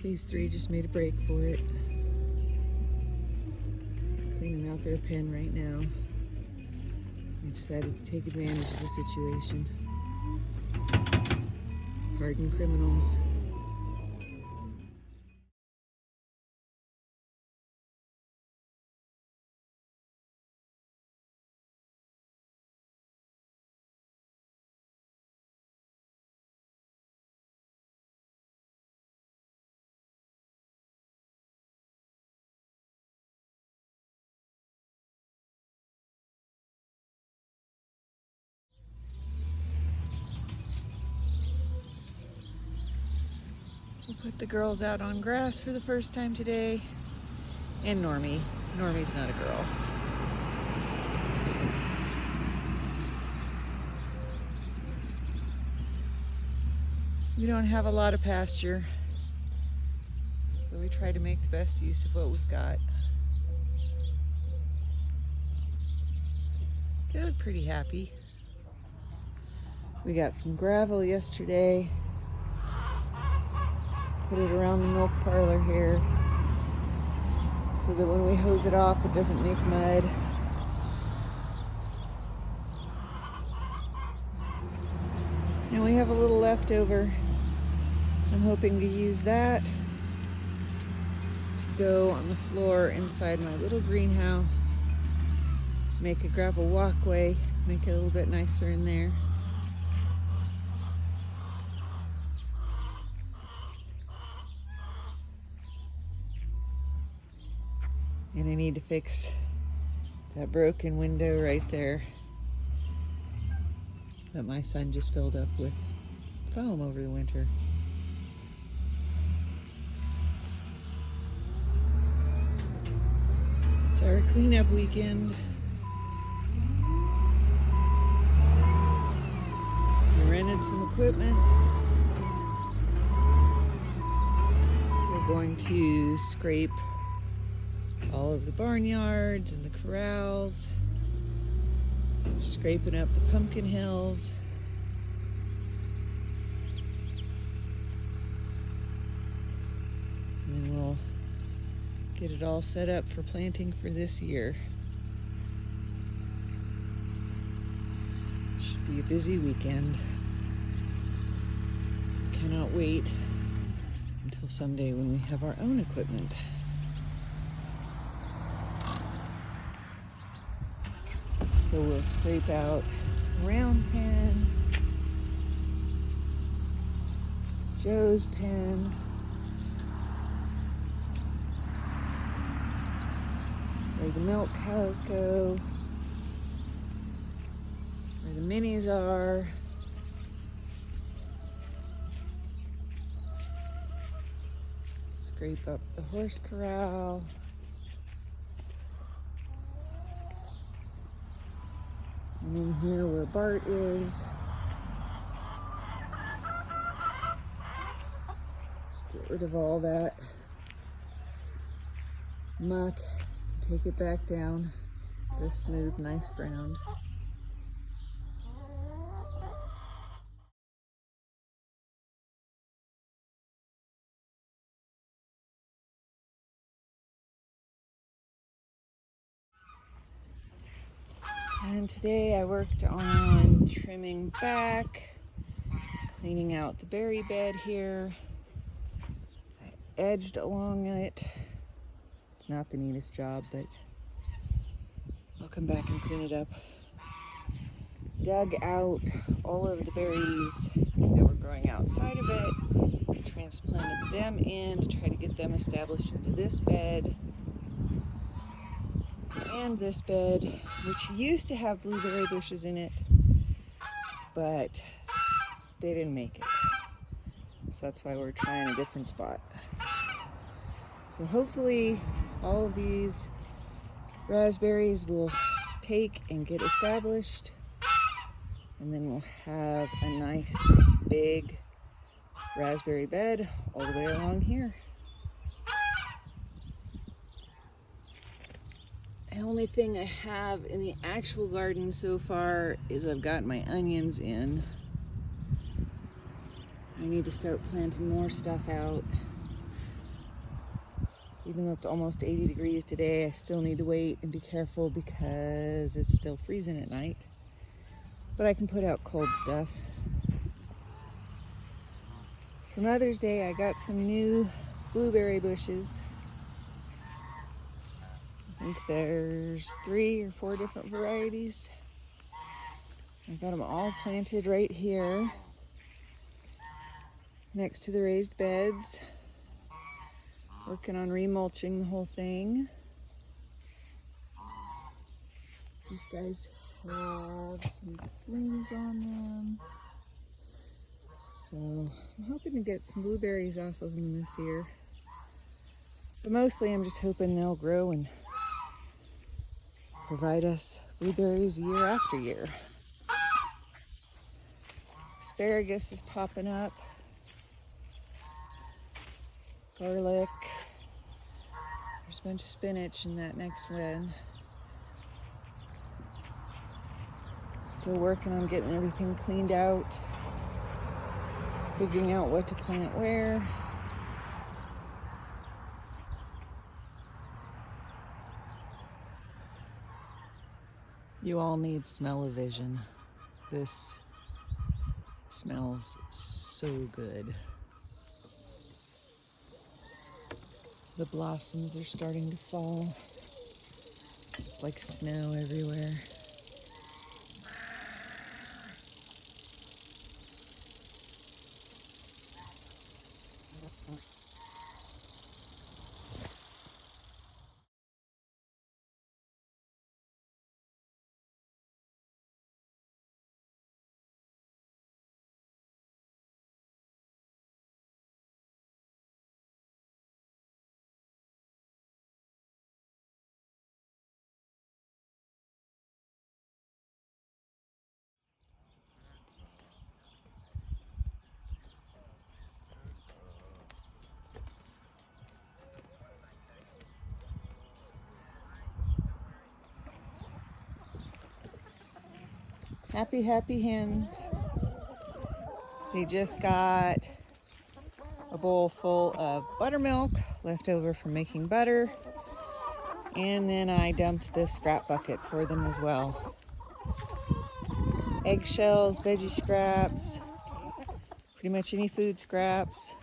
These three just made a break for it. Cleaning out their pen right now. They decided to take advantage of the situation. Hardened criminals. We'll put the girls out on grass for the first time today. And Normie. Normie's not a girl. We don't have a lot of pasture, but we try to make the best use of what we've got. They look pretty happy. We got some gravel yesterday. Put it around the milk parlor here so that when we hose it off, it doesn't make mud. And we have a little leftover. I'm hoping to use that to go on the floor inside my little greenhouse, make a gravel walkway, make it a little bit nicer in there. And I need to fix that broken window right there that my son just filled up with foam over the winter. It's our cleanup weekend. We rented some equipment. We're going to scrape all of the barnyards and the corrals. We're scraping up the pumpkin hills. And then we'll get it all set up for planting for this year. Should be a busy weekend. Cannot wait until someday when we have our own equipment. So we'll scrape out round pen, Joe's pen, where the milk cows go, where the minis are. Scrape up the horse corral. And in here where Bart is. Just get rid of all that muck. Take it back down to the smooth, nice ground. And today I worked on trimming back, cleaning out the berry bed here. I edged along it. It's not the neatest job, but I'll come back and clean it up. Dug out all of the berries that were growing outside of it, transplanted them in to try to get them established into this bed. And this bed, which used to have blueberry bushes in it, but they didn't make it. So that's why we're trying a different spot. So hopefully all of these raspberries will take and get established, and then we'll have a nice big raspberry bed all the way along here. The only thing I have in the actual garden so far is I've got my onions in. I need to start planting more stuff out. Even though it's almost 80 degrees today, I still need to wait and be careful because it's still freezing at night. But I can put out cold stuff. For Mother's Day, I got some new blueberry bushes. I think there's 3 or 4 different varieties. I've got them all planted right here next to the raised beds. Working on remulching the whole thing. These guys have some blooms on them. So I'm hoping to get some blueberries off of them this year. But mostly I'm just hoping they'll grow and provide us blueberries year after year. Asparagus is popping up. Garlic. There's a bunch of spinach in that next one. Still working on getting everything cleaned out. Figuring out what to plant where. You all need smell-o-vision. This smells so good. The blossoms are starting to fall. It's like snow everywhere. Happy, happy hens. They just got a bowl full of buttermilk left over from making butter. And then I dumped this scrap bucket for them as well. Eggshells, veggie scraps, pretty much any food scraps.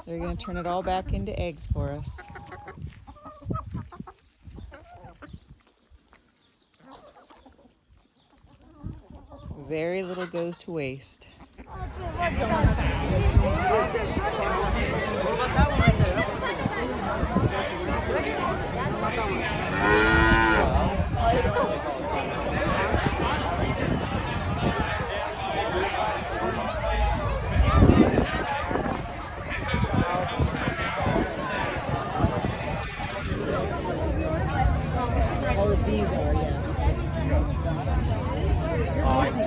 They're going to turn it all back into eggs for us. Very little goes to waste. Oh, these are, yeah. Oh, I see.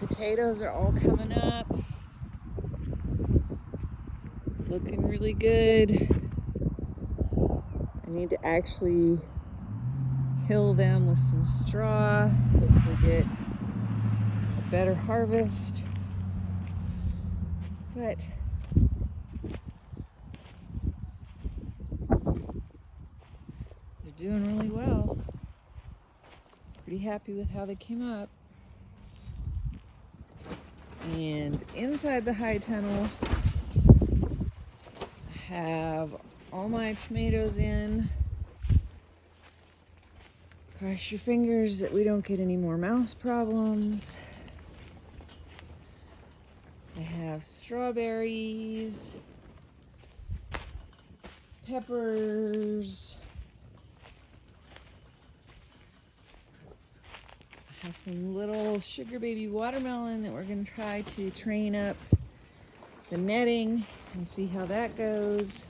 Potatoes are all coming up. Looking really good. I need to actually hill them with some straw. Hopefully get a better harvest. But they're doing really well. Pretty happy with how they came up. And inside the high tunnel, I have all my tomatoes in. Cross your fingers that we don't get any more mouse problems. I have strawberries, peppers. I have some little sugar baby watermelon that we're going to try to train up the netting and see how that goes.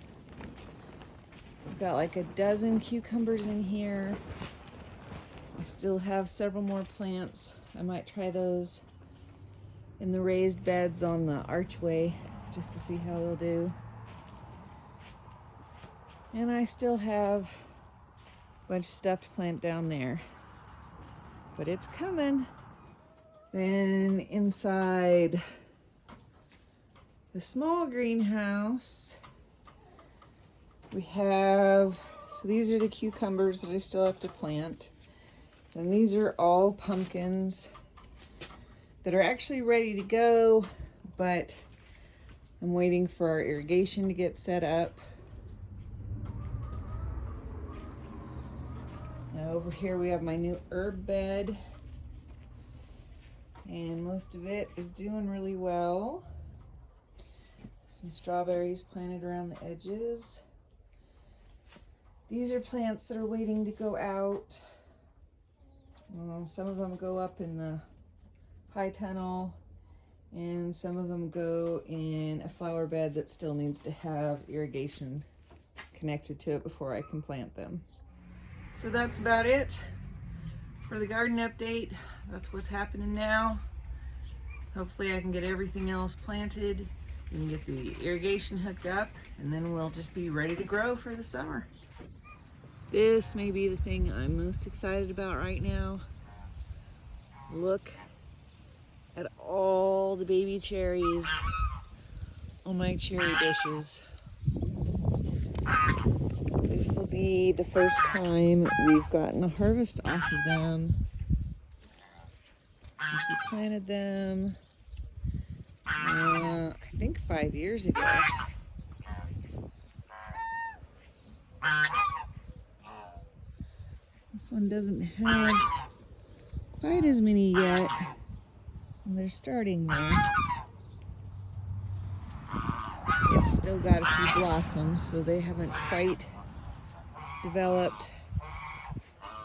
I've got like a dozen cucumbers in here. I still have several more plants. I might try those in the raised beds on the archway just to see how they'll do. And I still have a bunch of stuff to plant down there, but it's coming. Then inside the small greenhouse, we have, so these are the cucumbers that I still have to plant. And these are all pumpkins that are actually ready to go, but I'm waiting for our irrigation to get set up. Now over here we have my new herb bed, and most of it is doing really well. Some strawberries planted around the edges. These are plants that are waiting to go out. Some of them go up in the high tunnel, and some of them go in a flower bed that still needs to have irrigation connected to it before I can plant them. So that's about it for the garden update. That's what's happening now. Hopefully I can get everything else planted and get the irrigation hooked up, and then we'll just be ready to grow for the summer. This may be the thing I'm most excited about right now. Look at all the baby cherries on my cherry bushes. This will be the first time we've gotten a harvest off of them since we planted them, I think 5 years ago. This one doesn't have quite as many yet. They're starting though. It's still got a few blossoms, so they haven't quite developed,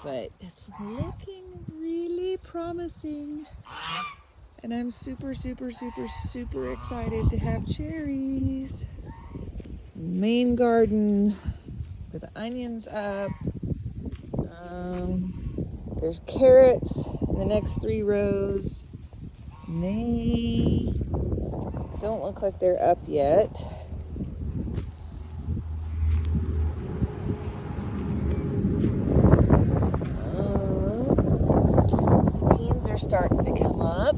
but it's looking really promising. And I'm super excited to have cherries. Main garden with the onions up. There's carrots in the next 3 rows. And they don't look like they're up yet. Beans are starting to come up.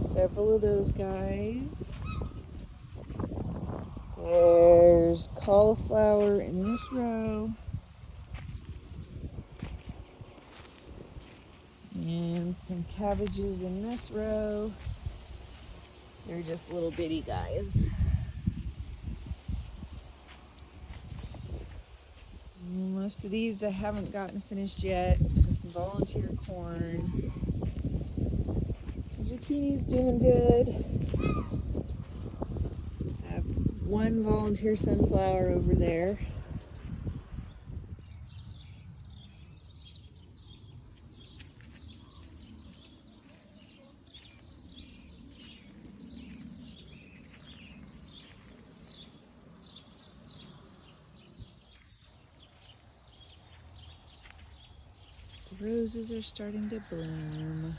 Several of those guys. There's cauliflower in this row. And some cabbages in this row. They're just little bitty guys. Most of these I haven't gotten finished yet. Just some volunteer corn. Zucchini's doing good. I have one volunteer sunflower over there. The roses are starting to bloom.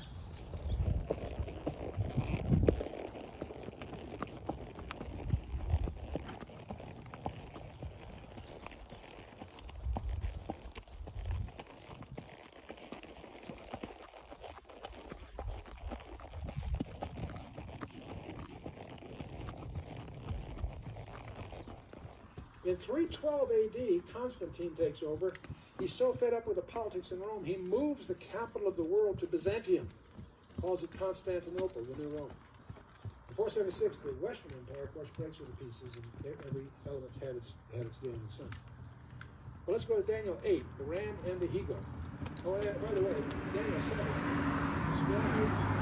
In 312 AD, Constantine takes over. He's so fed up with the politics in Rome, he moves the capital of the world to Byzantium, calls it Constantinople, the new Rome. In 476, the Western Empire, of course, breaks into pieces, and every elephant's had its day in the sun. Well, let's go to Daniel 8, the ram and the he-goat. Oh, yeah, by the way, Daniel 7, scribes